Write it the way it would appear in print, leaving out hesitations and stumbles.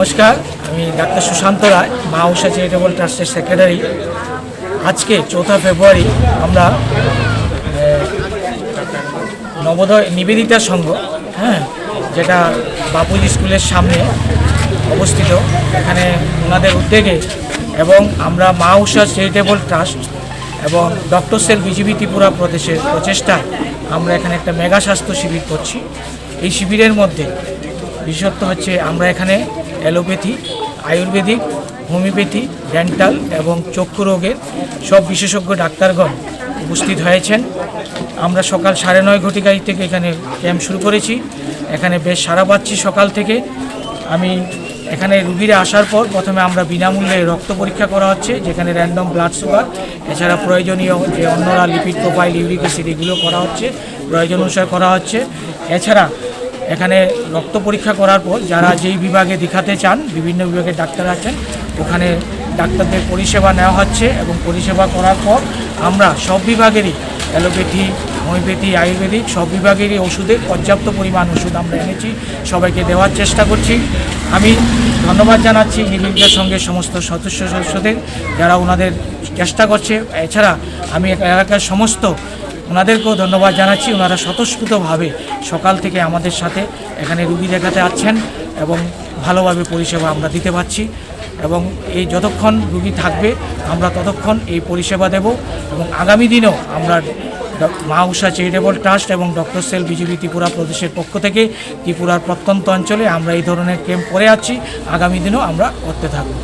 নমস্কার, আমি ডাক্তার সুশান্ত রায়, মা ঊষা চ্যারিটেবল ট্রাস্টের সেক্রেটারি। আজকে 4 ফেব্রুয়ারি আমরা নবোদয় নিবেদিতা সংঘ, যেটা বাপুজি স্কুলের সামনে অবস্থিত, এখানে ওনাদের উদ্যোগে এবং আমরা মা ঊষা চ্যারিটেবল ট্রাস্ট এবং ডক্টর সেল বিজেপি ত্রিপুরা প্রদেশের প্রচেষ্টায় আমরা এখানে একটা মেগা স্বাস্থ্য শিবির করছি। এই শিবিরের মধ্যে বিশেষত্ব হচ্ছে আমরা এখানে অ্যালোপ্যাথি, আয়ুর্বেদিক, হোমিওপ্যাথি, ডেন্টাল এবং চক্ষু রোগের সব বিশেষজ্ঞ ডাক্তারগণ উপস্থিত হয়েছেন। আমরা সকাল 9:30 ঘটিকায় থেকে এখানে ক্যাম্প শুরু করেছি। এখানে বেশ সাড়া পাচ্ছি সকাল থেকে। আমি এখানে রুগীরা আসার পর প্রথমে আমরা বিনামূল্যে রক্ত পরীক্ষা করা হচ্ছে, যেখানে র্যান্ডম ব্লাড সুগার, এছাড়া প্রয়োজনীয় যে অন্যরা লিপিড প্রোফাইল, ইউরিক অ্যাসিড এগুলো করা হচ্ছে, প্রয়োজন অনুসারে করা হচ্ছে। এছাড়া এখানে রক্ত পরীক্ষা করার পর যারা যেই বিভাগে দেখাতে চান, বিভিন্ন বিভাগের ডাক্তার আছেন, ওখানে ডাক্তারদের পরিষেবা নেওয়া হচ্ছে এবং পরিষেবা করার পর আমরা সব বিভাগেরই অ্যালোপ্যাথি, হোমিওপ্যাথি, আয়ুর্বেদিক সব বিভাগেরই ওষুধের পর্যাপ্ত পরিমাণ ওষুধ আমরা এনেছি, সবাইকে দেওয়ার চেষ্টা করছি। আমি ধন্যবাদ জানাচ্ছি নিবেদিতার সঙ্গে সমস্ত সদস্যদের, যারা ওনাদের চেষ্টা করছে। এছাড়া আমি এলাকার সমস্ত ওনাদেরকেও ধন্যবাদ জানাচ্ছি। ওনারা স্বতঃস্ফূর্তভাবে সকাল থেকে আমাদের সাথে এখানে রুগী দেখাতে আসছেন এবং ভালোভাবে পরিষেবা আমরা দিতে পারছি। এবং এই যতক্ষণ রুগী থাকবে আমরা ততক্ষণ এই পরিষেবা দেব। এবং আগামী দিনেও আমরা মা ঊষা চ্যারিটেবল ট্রাস্ট এবং ডক্টর সেল বিজেপি ত্রিপুরা প্রদেশের পক্ষ থেকে ত্রিপুরার প্রত্যন্ত অঞ্চলে আমরা এই ধরনের ক্যাম্প করে আছি। আগামী দিনেও আমরা করতে থাকব।